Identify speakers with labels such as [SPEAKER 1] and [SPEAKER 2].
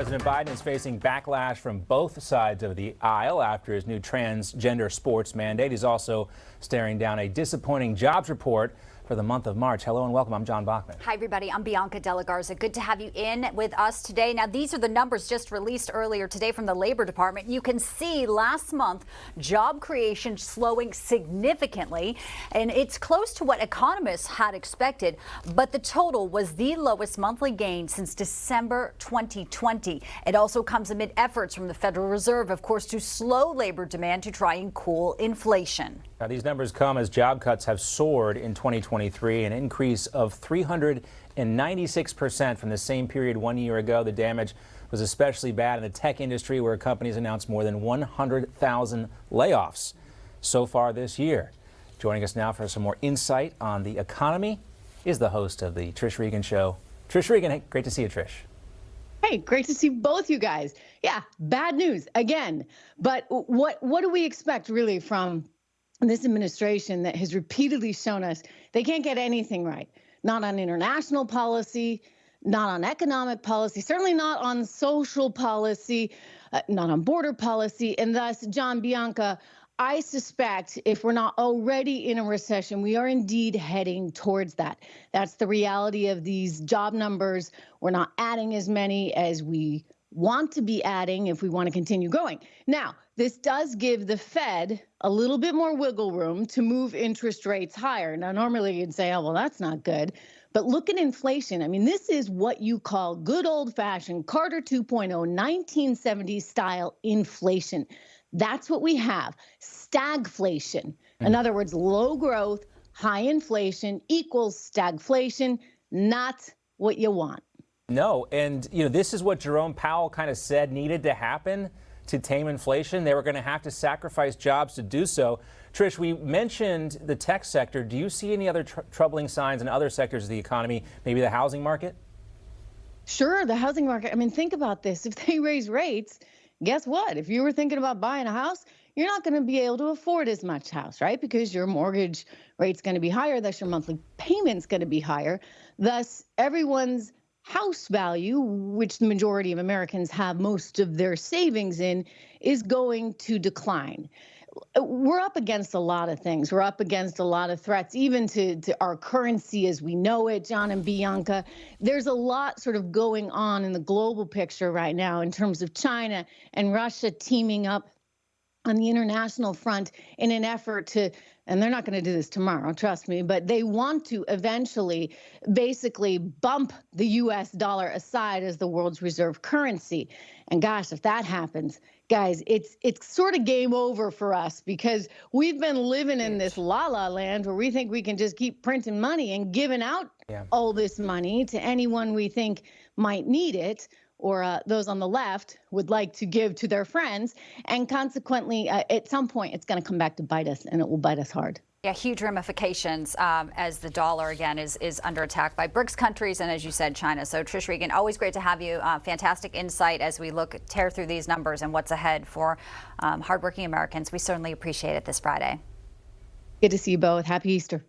[SPEAKER 1] President Biden is facing backlash from both sides of the aisle after his new transgender sports mandate. He's also staring down a disappointing jobs report for the month of March. Hello and welcome. I'm John Bachman.
[SPEAKER 2] Hi, everybody. I'm Bianca De La Garza. Good to have you in with us today. Now, these are the numbers just released earlier today from the Labor Department. You can see last month job creation slowing significantly, and it's close to what economists had expected. But the total was the lowest monthly gain since December 2020. It also comes amid efforts from the Federal Reserve, of course, to slow labor demand to try and cool inflation.
[SPEAKER 1] Now, these numbers come as job cuts have soared in 2023, an increase of 396% from the same period 1 year ago. The damage was especially bad in the tech industry, where companies announced more than 100,000 layoffs so far this year. Joining us now for some more insight on the economy is the host of the Trish Regan Show. Trish Regan, hey, great to see you, Trish.
[SPEAKER 3] Hey, great to see both you guys. Yeah, bad news again. But what do we expect really from this administration that has repeatedly shown us they can't get anything right? Not on international policy, not on economic policy, certainly not on social policy, not on border policy. And thus, John, Bianca, I suspect if we're not already in a recession, we are indeed heading towards that. That's the reality of these job numbers. We're not adding as many as we want to be adding if we want to continue going. Now, this does give the Fed a little bit more wiggle room to move interest rates higher. Now, normally you'd say, oh, well, that's not good. But look at inflation. I mean, this is what you call good old-fashioned Carter 2.0, 1970s style inflation. That's what we have. Stagflation. In other words, low growth, high inflation equals stagflation, not what you want.
[SPEAKER 1] No, and this is what Jerome Powell kind of said needed to happen to tame inflation. They were going to have to sacrifice jobs to do so. Trish, we mentioned the tech sector. Do you see any other troubling signs in other sectors of the economy, maybe the housing market?
[SPEAKER 3] Sure, the housing market. I mean, think about this. If they raise rates, guess what? If you were thinking about buying a house, you're not going to be able to afford as much house, right? Because your mortgage rate's going to be higher, thus your monthly payment's going to be higher. Thus, everyone's house value, which the majority of Americans have most of their savings in, is going to decline. We're up against a lot of things. We're up against a lot of threats, even to our currency as we know it, John and Bianca. There's a lot sort of going on in the global picture right now in terms of China and Russia teaming up on the international front in an effort to, and they're not going to do this tomorrow, trust me, but they want to eventually basically bump the U.S. dollar aside as the world's reserve currency. And gosh, if that happens, guys, it's sort of game over for us, because we've been living in this la-la land where we think we can just keep printing money and giving out all this money to anyone we think might need it, or those on the left would like to give to their friends. And consequently, at some point, it's going to come back to bite us, and it will bite us hard.
[SPEAKER 2] Yeah, huge ramifications as the dollar, again, is under attack by BRICS countries and, as you said, China. So, Trish Regan, always great to have you. Fantastic insight as we tear through these numbers and what's ahead for hardworking Americans. We certainly appreciate it this Friday.
[SPEAKER 3] Good to see you both. Happy Easter.